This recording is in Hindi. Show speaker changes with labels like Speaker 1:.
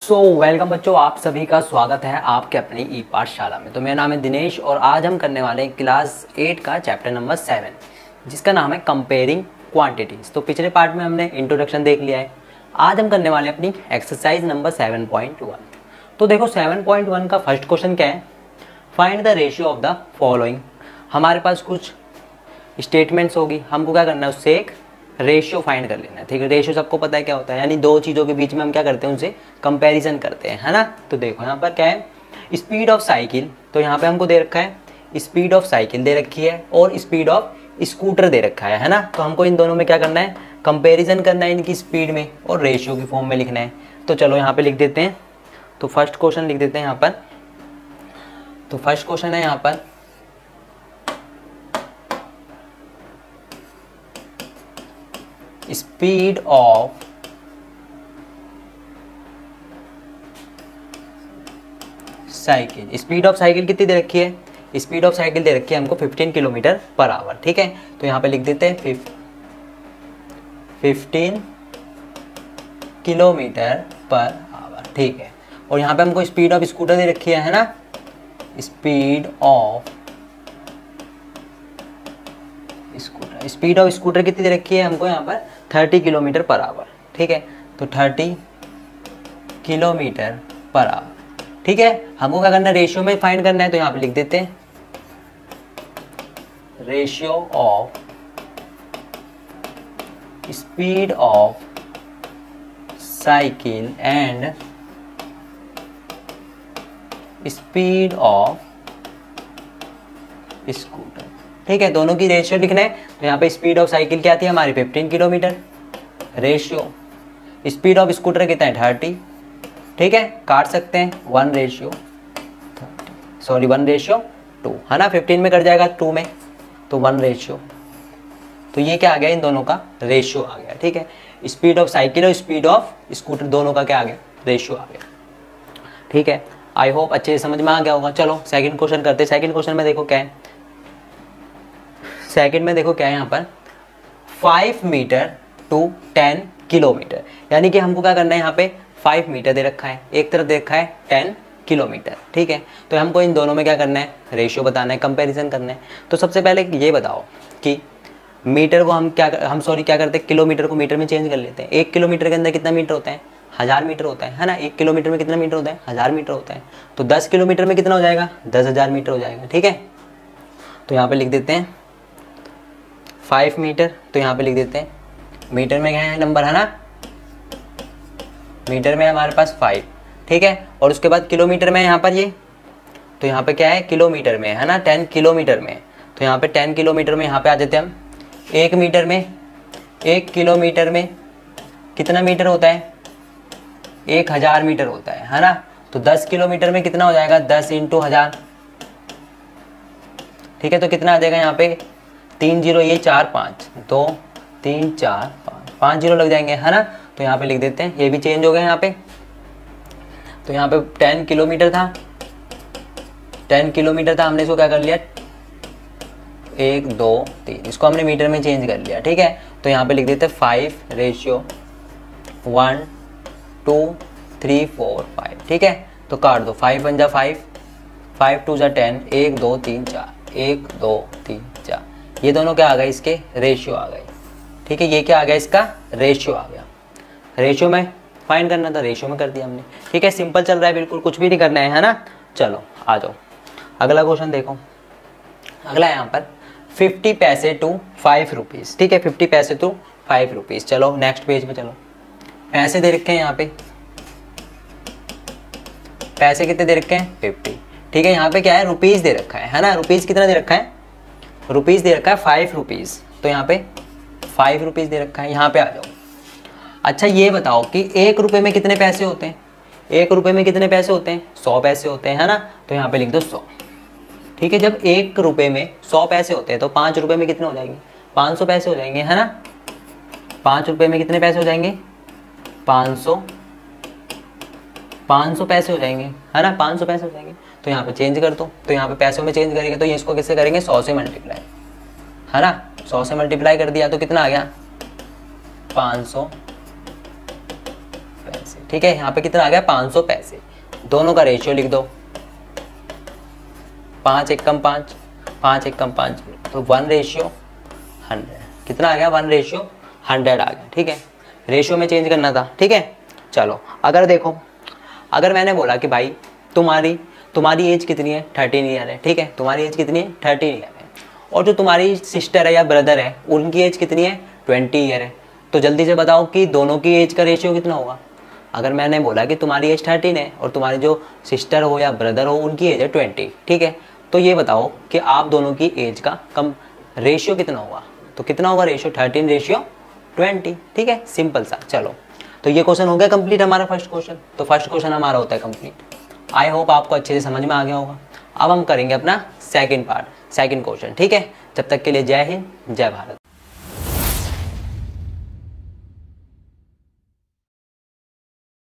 Speaker 1: वेलकम बच्चों, आप सभी का स्वागत है आपके अपनी ई पाठशाला में। तो मेरा नाम है दिनेश और आज हम करने वाले हैं क्लास 8 का चैप्टर नंबर 7 जिसका नाम है कंपेयरिंग क्वांटिटीज। तो पिछले पार्ट में हमने इंट्रोडक्शन देख लिया है। आज हम करने वाले हैं अपनी एक्सरसाइज नंबर 7.1। तो देखो 7.1 का फर्स्ट क्वेश्चन क्या है, find the ratio of the following. हमारे पास कुछ स्टेटमेंट्स होगी, हमको क्या करना है, उससे एक रेशियो फाइंड कर लेना है। ठीक है, रेशियो सबको पता है क्या होता है, यानी दो चीज़ों के बीच में हम क्या करते हैं, उनसे कंपैरिजन करते हैं, है ना। तो देखो यहाँ पर क्या है, स्पीड ऑफ साइकिल। तो यहाँ पे हमको दे रखा है स्पीड ऑफ साइकिल दे रखी है और स्पीड ऑफ स्कूटर दे रखा है ना। तो हमको इन दोनों में क्या करना है, कंपेरिजन करना है इनकी स्पीड में और रेशियो की फॉर्म में लिखना है। तो चलो यहाँ पे लिख देते हैं। तो फर्स्ट क्वेश्चन लिख देते हैं यहाँ पर। तो फर्स्ट क्वेश्चन है यहाँ पर, speed of cycle. Speed of cycle कितनी दे रखी है, स्पीड ऑफ साइकिल दे रखी है हमको 15 किलोमीटर पर आवर। ठीक है, तो यहाँ पे लिख देते हैं 15 किलोमीटर पर आवर। ठीक है, और यहाँ पे हमको स्पीड ऑफ स्कूटर दे रखी है ना, speed of scooter. Speed of scooter कितनी दे रखी है हमको यहाँ पर 30 किलोमीटर पर आवर। ठीक है, तो 30 किलोमीटर पर आवर। ठीक है, हमको क्या करना है, रेशियो में फाइंड करना है। तो यहाँ पे लिख देते हैं ratio of speed of cycle and speed of scooter. ठीक है, दोनों की रेशियो लिखना है। तो यहाँ पे स्पीड ऑफ साइकिल क्या थी हमारी 15 kilometre, ratio speed of scooter कितना है 30। ठीक है, काट सकते हैं 1:2, है ना। 15 में कट जाएगा 2 में, तो 1:। तो ये क्या आ गया, इन दोनों का रेशियो आ गया। ठीक है, स्पीड ऑफ साइकिल और स्पीड ऑफ स्कूटर दोनों का क्या आ गया, रेशियो आ गया। ठीक है, आई होप अच्छे से समझ में आ गया होगा। चलो सेकंड क्वेश्चन करते हैं। सेकंड क्वेश्चन में देखो क्या है, सेकंड में देखो क्या है यहाँ पर 5 मीटर टू 10 किलोमीटर। यानी कि हमको क्या करना है, यहाँ पे 5 मीटर दे रखा है, एक तरफ दे रखा है 10 किलोमीटर। ठीक है, तो हमको इन दोनों में क्या करना है, रेशियो बताना है, कंपैरिजन करना है। तो सबसे पहले ये बताओ कि मीटर को हम क्या करते हैं, किलोमीटर को मीटर में चेंज कर लेते हैं। 1 किलोमीटर के अंदर कितना मीटर होता है, 1000 मीटर होता है ना। 1 किलोमीटर में कितना मीटर होता है, 1000 मीटर होता है। तो 10 किलोमीटर में कितना हो जाएगा, 10,000 मीटर हो जाएगा। ठीक है, तो यहाँ पे लिख देते हैं 5 मीटर। तो यहाँ पे लिख देते हैं मीटर में क्या है नंबर, है ना, मीटर में हमारे पास 5। ठीक है, और उसके बाद किलोमीटर में यहाँ पर ये, तो यहाँ पे क्या है, किलोमीटर में, है ना, 10 किलोमीटर में। तो यहाँ पे 10 किलोमीटर में यहाँ पे आ जाते हैं हम 1 मीटर में। 1 किलोमीटर में कितना मीटर होता है, 1000 मीटर होता है ना। तो 10 किलोमीटर में कितना हो जाएगा, 10 × 1000। ठीक है, तो कितना आ जाएगा यहाँ पे 3 0, ये 4 5, 2 3 4 5 0 लग जाएंगे, है ना। तो यहाँ पे लिख देते हैं, ये भी चेंज हो गया यहाँ पे। तो यहाँ पे 10 किलोमीटर था, 10 किलोमीटर था, हमने इसको क्या कर लिया 1 2 3, इसको हमने मीटर में चेंज कर लिया। ठीक है, तो यहाँ पे लिख देते हैं 5:1 2 3 4 5। ठीक है, तो काट दो, 5 1 जा 5, 5 2 जा 10, 1 2 3 4, 1 2 3 4। ये दोनों क्या आ गए, इसके रेशियो आ गए। ठीक है, ये क्या आ गया, इसका रेशियो आ गया। रेशियो में फाइंड करना था, रेशियो में कर दिया हमने। ठीक है, सिंपल चल रहा है, बिल्कुल कुछ भी नहीं करना है ना। चलो आ जाओ, अगला क्वेश्चन देखो। अगला यहाँ पर 50 पैसे टू 5 रुपीज़। ठीक है, 50 पैसे टू 5 रुपीज़। चलो नेक्स्ट पेज पे चलो। पैसे दे रखे हैं यहाँ पे, पैसे कितने दे रखे हैं 50। ठीक है, यहाँ पे क्या है, रुपीज़ दे रखा है ना। रुपीज़ कितना दे रखा है, रुपीज़ दे रखा है 5 रुपीज़। तो यहाँ पे 5 रुपीज़ दे रखा है, यहाँ पे आ जाओ। अच्छा ये बताओ कि 1 रुपये में कितने पैसे होते हैं, 1 रुपये में कितने पैसे होते हैं, 100 पैसे होते हैं, है ना। तो यहाँ पे लिख दो 100। ठीक है, जब 1 रुपये में 100 पैसे होते हैं तो 5 रुपये में कितने हो जाएंगे, 500 पैसे हो जाएंगे, है ना। 5 रुपये में कितने पैसे हो जाएंगे, 500 पैसे हो जाएंगे, है ना, 500 पैसे हो जाएंगे। तो यहाँ पे चेंज कर दो। तो यहाँ पे पैसों में चेंज करेंगे तो ये इसको किससे करेंगे, 100 से मल्टीप्लाई, है ना। 100 से मल्टीप्लाई कर दिया तो कितना आ गया 500 पैसे। ठीक है। यहाँ पे कितना आ गया 500 पैसे। दोनों का रेशियो लिख दो, 5 एकम 5, 5 एकम 5, तो 1:100। कितना आ गया 1:100 आ गया, ठीक है। रेशियो में चेंज करना था, ठीक है। चलो अगर देखो, अगर मैंने बोला कि भाई तुम्हारी एज कितनी है 13 ईयर है, ठीक है। तुम्हारी एज कितनी है 13 ईयर है, और जो तुम्हारी सिस्टर है या ब्रदर है उनकी एज कितनी है 20 ईयर है, तो जल्दी से बताओ कि दोनों की एज का रेशियो कितना होगा। अगर मैंने बोला कि तुम्हारी एज 13 है और तुम्हारी जो सिस्टर हो या ब्रदर हो उनकी एज है 20, ठीक है, तो ये बताओ कि आप दोनों की एज का कम रेशियो कितना होगा। तो कितना होगा रेशियो 13:20, ठीक है, सिंपल सा। चलो तो ये क्वेश्चन हो गया कंप्लीट हमारा फर्स्ट क्वेश्चन। तो फर्स्ट क्वेश्चन हमारा होता है कंप्लीट। आई होप आपको अच्छे से समझ में आ गया होगा। अब हम करेंगे अपना सेकंड पार्ट, सेकंड क्वेश्चन, ठीक है। जब तक के लिए जय हिंद, जय भारत।